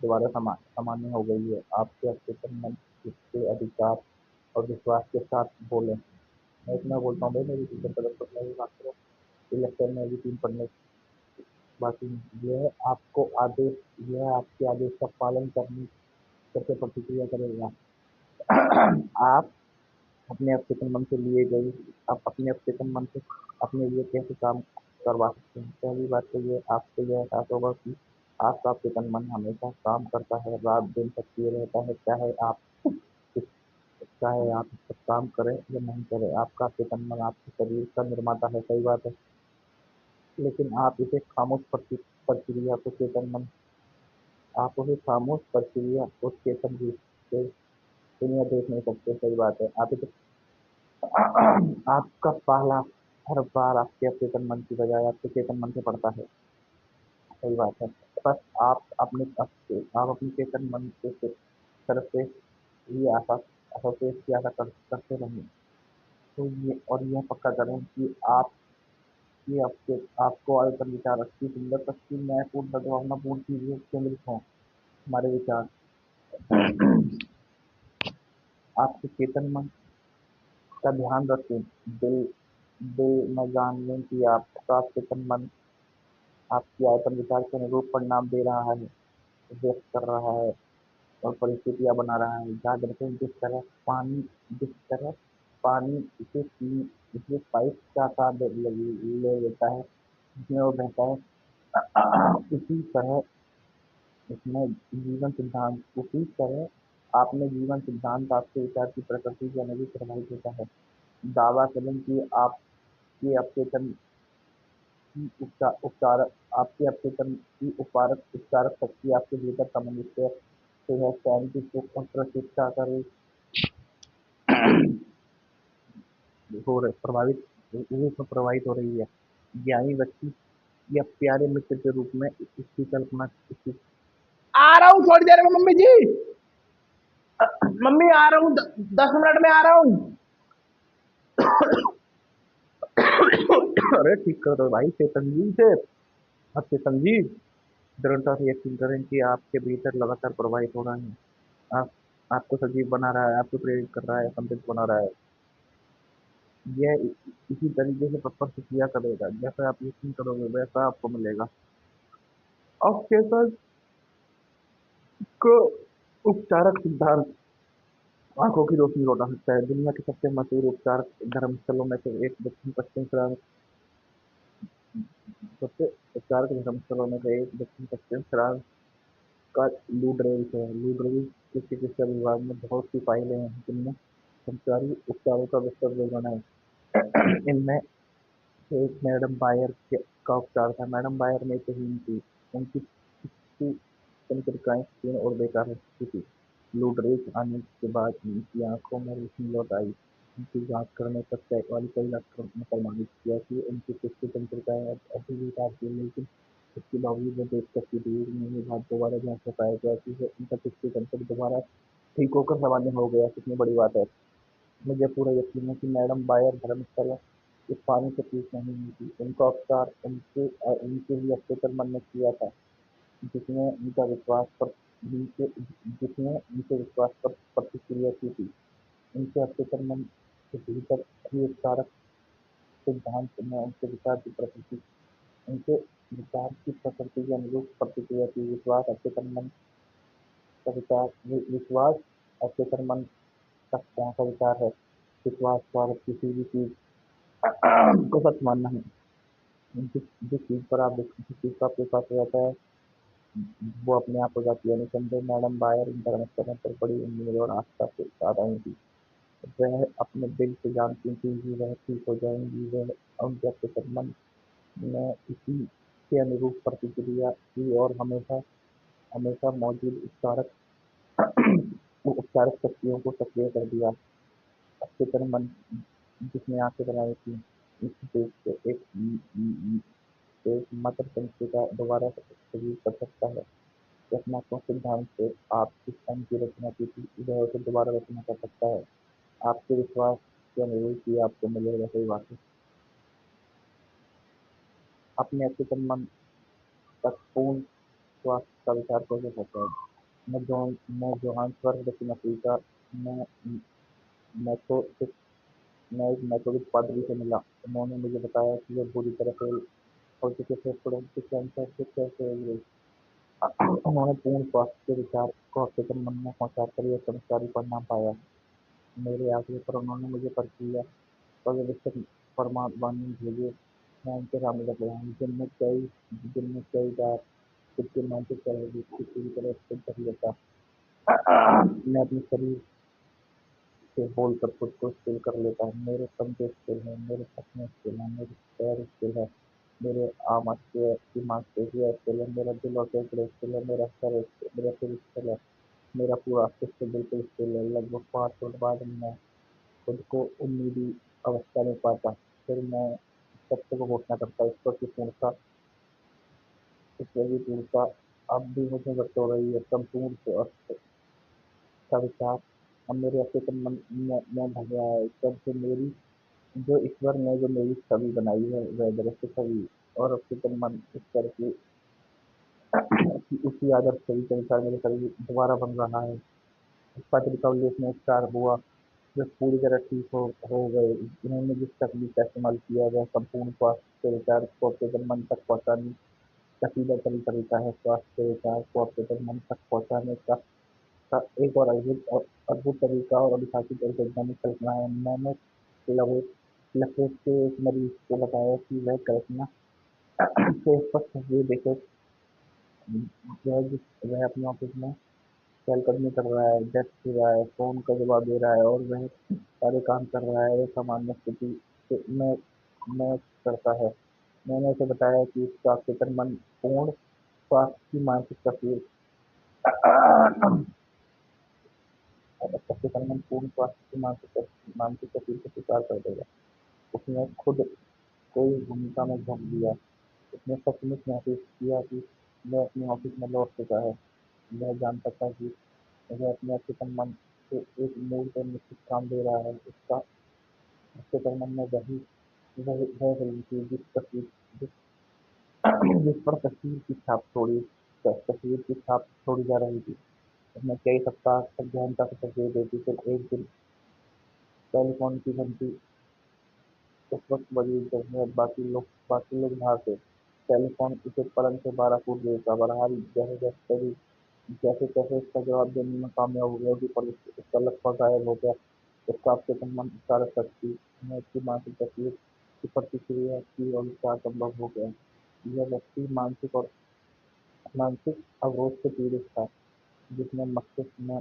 दोबारा सामान्य हो गई है। आपके अचेतन मन के अधिकार और विश्वास के साथ बोले। मैं इतना बोलता हूँ भाई, मेरी टीचर का लगभग मैं भी बात करूँ, ये लेक्चर में अभी 3 पढ़ने बाकी हैं। यह आपके आदेश का पालन करने करके प्रतिक्रिया करेगा। आप अपने अवचेतन मन से लिए गए आप अपने अवचेतन मन से अपने लिए कैसे काम करवा सकते हैं। पहली बात तो ये आपको यह एहसास होगा कि आपका अवचेतन मन हमेशा काम करता है, रात दिन सक्रिय रहता है। चाहे आप इस पर काम करें या नहीं करें, आपका अवचेतन मन आपके शरीर का निर्माता है। सही बात है। लेकिन आप उसे खामोश प्रक्रिया उस चेतन रूप से दुनिया देख नहीं सकते। सही बात है। आप इसे आपका पहला हर बार आपके अचेतन मन की बजाय आपके चेतन मन से पड़ता है। सही बात है। बस आप अपने चेतन मन के तरफ से ये एसोसिएट की आशा करते रहें। तो यह पक्का करें कि आपको आयतन विचार अच्छी सुंदर शक्ति न्यायपूर्ण सद्भावनापूर्ण चीजें केंद्रित हों। हमारे विचार आपके चेतन मन का ध्यान रखें। दिल दिल में जान लें कि आपका चेतन मन आपकी आयतन विचार के अनुरूप परिणाम दे रहा है, व्यक्त कर रहा है और परिस्थितियाँ बना रहा है। याद रखें, जिस तरह पानी इसे पाइप का आकार ले लेता है जिसमें वो बहता है, उसी तरह आपने जीवन सिद्धांत आपके विचार की प्रकृति के अनुरूप प्रभावित होता है। दावा करें कि आपके अवचेतन की उपचारक आपके अवचेतन की उपचारक शक्ति आपके भीतर सामंजस्य से है, साइंटिस्ट को प्रशिक्षा कर प्रभावित रूप में प्रभावित हो रही है। ज्ञानी व्यक्ति या प्यारे मित्र के रूप में इसकी कल्पना इसकी आ रहा हूँ थोड़ी देर में मम्मी जी। मम्मी आ रहा हूँ, 10 मिनट में आ रहा हूँ। अरे ठीक कर दो भाई, चेतन जी से। अब चेतन जी, दृढ़ता से यकीन करें कि आपके भीतर लगातार प्रवाहित हो रहा है। आप आपको सजीव बना रहा है, आपको प्रेरित कर रहा है, समृद्ध बना रहा है। यह इसी तरीके से प्रतिक्रिया करेगा, जैसा आप यकीन करोगे वैसा आपको मिलेगा। अवचेतन को उपचारक सिद्धांत आंखों की रोशनी लौटा सकता है। दुनिया के सबसे मशहूर उपचार धर्मस्थलों में से एक दक्षिण पश्चिम फ्रांस सबसे उपचारक धर्मस्थलों में से एक दक्षिण पश्चिम फ्रांस का लूड्रेल्स है। लूड्रेल्स के चिकित्सा विभाग में बहुत सी फाइलें हैं जिनमें संचारी उपचारों का विस्तृत विवरण है। इनमें से एक मैडम बायर का उपचार था। मैडम बायर नेत्रहीन थी, उनकी पिछली तंत्रिकाएं क्षीण और बेकार हो चुकी थी। लूड्रेल्स आने के बाद उनकी आंखों में रोशनी लौट आई। उनकी जांच करने पर वाली कई डॉक्टरों ने प्रमाणित किया कि उनकी पिछली तंत्रिकाएं अब अभी भी काम थी, लेकिन इसके बावजूद वो देख सकती थी। 1 महीने बाद दोबारा जांच में पाया गया कि उनका पिछली तंत्र दोबारा ठीक होकर सामान्य हो गया। कितनी बड़ी बात है। मुझे पूरा यकीन है कि मैडम बायर धर्मस्थला इस पानी से ठीक नहीं हुई थी। उनका उपचार उनके ही अचेतन मन ने किया था, जिसने उनका विश्वास पर जिनके जिसने उनके विश्वास पर प्रतिक्रिया की थी। उनके अचेतन मन के भीतर ही उपचारक सिद्धांत में उनके विचार की प्रकृति के अनुरूप प्रतिक्रिया की। विश्वास अचेतन मन का कौन सा विचार है? विश्वास द्वारा किसी भी चीज को सच मानना है। जिस जिस चीज पर आप जिस चीज का आपके पास रहता है वो अपने आप हो जाती है। निसंदेह मैडम बायर इन धर्मस्थलों पर बड़ी उम्मीद और आस्था के साथ आई थी। वह अपने दिल से जानती थी कि वह ठीक हो जाएंगी। वह उनके अपने मन ने इसी के अनुरूप प्रतिक्रिया की और हमेशा हमेशा मौजूद उपचारक शक्तियों को सक्रिय कर दिया। अचेतन मन जिसने आंखें बनाई थी, इस देश से एक मात्र तंत्रिका दोबारा सजीव कर सकता है। रचनात्मक सिद्धांत से आप जिस अंग की रचना की थी वह उसे दोबारा रचना कर सकता है। आपके विश्वास के अनुरूप ही आपको मिलेगा। सही बात है। अपने अचेतन मन तक पूर्ण स्वास्थ्य का विचार कैसे करता है? मैं जोहान्सबर्ग दक्षिण अफ्रीका में मैथोडिस्ट मैं एक मैथोडिस्ट पादरी से मिला। उन्होंने मुझे बताया कि वे बुरी तरह फेल हो चुके फेफड़ों के कैंसर से कैसे हुए। उन्होंने पूर्ण स्वास्थ्य के विचार को अचेतन मन में पहुंचाकर यह चमत्कारी परिणाम पाया। मेरे आगे पर उन्होंने मुझे प्रक्रिया पवित्र परमात्मा ने भेजे। मैं उनके सामने रख रहा हूँ, जिनमें कई बार खुद के मानसिक तरह की पूरी तरह से कर लेता। मैं अपने शरीर से बोलकर खुद को स्थिर कर लेता हूँ। मेरे कंधे स्थिर हैं, मेरे पसीने स्थिर हैं, मेरे पैर स्थिर हैं, मेरे आमाशय की मांसपेशियाँ स्थिर हैं, मेरा दिल और फेफड़े स्थिर है, मेरा सिर स्थिर है, मेरा पूरा अस्तित्व बिल्कुल स्थिर है। लगभग 5 मिनट बाद मैं खुद को उम्मीदी अवस्था में पाता। फिर मैं सत्य को घोषणा करता, ईश्वर की पूर्णता अब भी मुझे व्यक्त हो रही है। संपूर्ण से का विचार अब मेरे अचेतन मन में भर रहा है। जब से मेरी जो ईश्वर ने जो मेरी छवि बनाई है वह दृश्य छवि और अचेतन मन इस तरह की उसी आदर्श छवि के अनुसार मेरे शरीर दोबारा बन रहा है। इस पात्र का उल्लेख में उपचार हुआ वे पूरी तरह ठीक हो गए। उन्होंने जिस तकनीक का इस्तेमाल किया वह संपूर्ण स्वास्थ्य के विचार को अपने तन मन तक पहुंचाने का सीधा तरीका है। स्वास्थ्य के विचार को अपने तन मन तक पहुंचाने का एक और अद्भुत तरीका और अनुशासित और वैज्ञानिक कल्पना है। मैंने लवे लफेट के एक मरीज को बताया कि वह कल्पना से स्पष्ट तस्वीर देखे। वह अपने ऑफिस में चहलकदमी कर रहा है, डेस्क छू रहा है, फोन का जवाब दे रहा है और वह सारे काम कर रहा है। वह सामान्य स्थिति में करता है। मैंने उसे बताया कि इसका अवचेतन मन पूर्ण स्वास्थ्य की मानसिक तस्वीर अवचेतन मन पूर्ण स्वास्थ्य की मानसिक तस्वीर को स्वीकार कर देगा। उसने खुद कोई भूमिका में झोंक दिया। उसने सचमुच महसूस किया कि वह अपने ऑफिस में लौट चुका है। वह जानता था कि वह अपने अवचेतन मन से एक मूल और निश्चित काम दे रहा है। उसका अवचेतन मन में वह रही थी जिस जिस पर तस्वीर की छाप छोड़ी जा रही थी। उसने कई सप्ताह तक गहनता से तस्वीर देखी। फिर एक दिन टेलीफोन की घंटी उस वक्त बजी जब बाकी लोग बाहर थे। टेलीफोन उसे पलंग से 12 फुट दूर था। बहरहाल जैसे तैसे उसका जवाब देने में कामयाब हो गया कि पर उसका लक्ष्य गायब हो गया। उसका अपचेतन मन सारा शक्ति में उसकी मानसिक तस्वीर की प्रतिक्रिया की और विचार संभव हो गया। यह व्यक्ति मानसिक अवरोध से पीड़ित था, जिसने मस्तिष्क में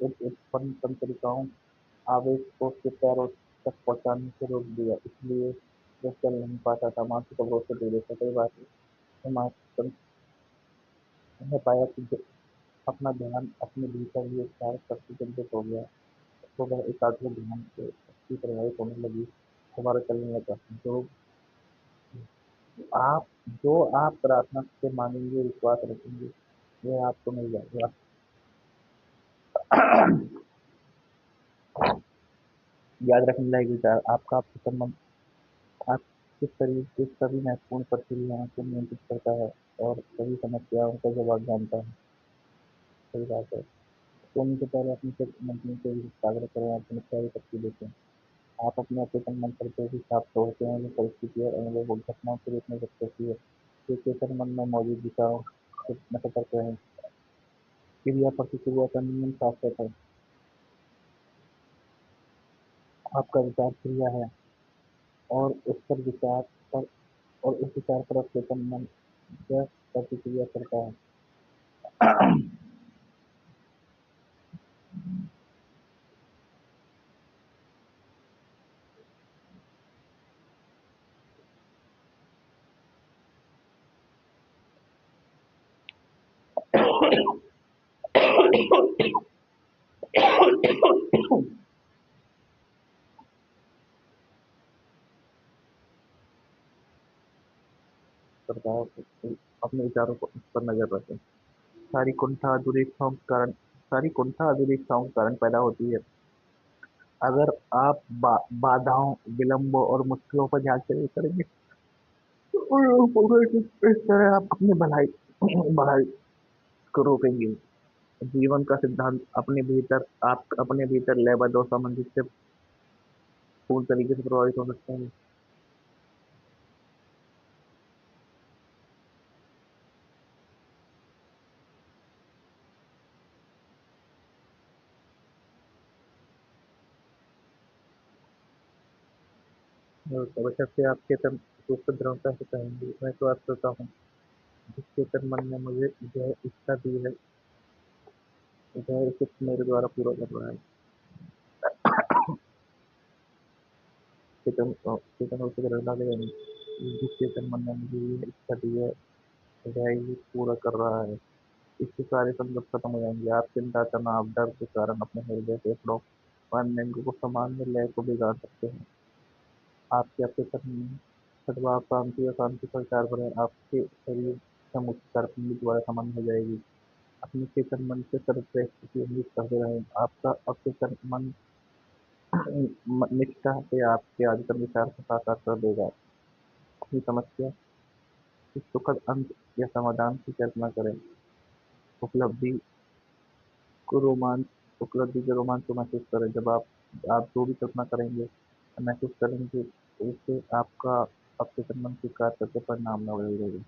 उत्पन्न तंत्रिकाओं आवेश को उसके पैरों तक पहुंचाने से रोक दिया। इसलिए वह चल नहीं पाता था। मानसिक अवरोध से पीड़ित था। कई बार उसने पाया कि अपना ध्यान अपने भीतर ही एक कारक शक्ति केंद्रित हो गया। तो वह एकाग्र ध्यान से शक्ति प्रभावित होने लगी। दोबारा चलने लगा। आप जो आप प्रार्थना से मांगेंगे, विश्वास रखेंगे, वह आपको मिल जाएगा। याद रखने लायक विचार। आपका आपके संबंध आपके शरीर के सभी महत्वपूर्ण प्रक्रियाओं को नियंत्रित करता है और सभी समस्याओं का जवाब जानता है। सही बात है। सोने से पहले अपनी मंथली से भी जागरूक करें और समस्या की शक्ति देखें। आप अपने अचेतन मन पर जो भी छाप छोड़ते हैं, वो परिस्थिति और अनुभव और घटनाओं के रूप में व्यक्त होती है। ये चेतन मन में मौजूद विचारों से न सतर्क रहें। क्रिया प्रतिक्रिया का नियम शाश्वत है। आपका विचार क्रिया है और उस पर विचार पर और उस विचार पर अवचेतन मन वह प्रतिक्रिया करता है। करता है। अपने विचारों को उस पर नजर रखें। सारी कुंठा दुरीक्षाओं के कारण सारी कुंठा दुरीक्षाओं के कारण पैदा होती है। अगर आप बाधाओं, विलंबों और मुश्किलों पर ध्यान केंद्रित करेंगे, तो इस तरह आप अपनी बढ़ाई को रोकेंगे। जीवन का सिद्धांत आप अपने भीतर लयबद्ध और सामंजस्य से पूर्ण तरीके से प्रभावित हो सकते हैं। और बशर्ते आप चेतन रूप से दृढ़ता से कहेंगे, मैं विश्वास करता हूँ जिस चेतन मन ने मुझे यह इच्छा दी है, वह इसे मेरे द्वारा पूरा कर रहा है। चेतन रूप से दृढ़ता से कहेंगे, जिस चेतन मन ने मुझे ये इच्छा दी है, वह ये पूरा कर रहा है। इससे सारे संकट खत्म हो जाएंगे। आप चिंता, तनाव, डर के कारण अपने हृदय, फेफड़ों और अन्य अंगों को सामान्य लय को बिगाड़ सकते हैं। आपके अपने में सद्भाव, शांति और शांति का विचार करें। आपके शरीर समुचित कार्य द्वारा सामान्य हो जाएगी। अपने चेतन मन से सर्वश्रेष्ठ की उम्मीद करते रहें। आपका अवचेतन मन निष्ठा से आपके आदतन विचार को साकार कर देगा। अपनी समस्या के सुखद अंत या समाधान की कल्पना करें। उपलब्धि को रोमांच उपलब्धि के रोमांच को महसूस करें। जब आप जो भी कल्पना करेंगे, महसूस करेंगे, तो उससे आपका आपके तन मन के कार्य करते परिणाम में बदल जाएगी।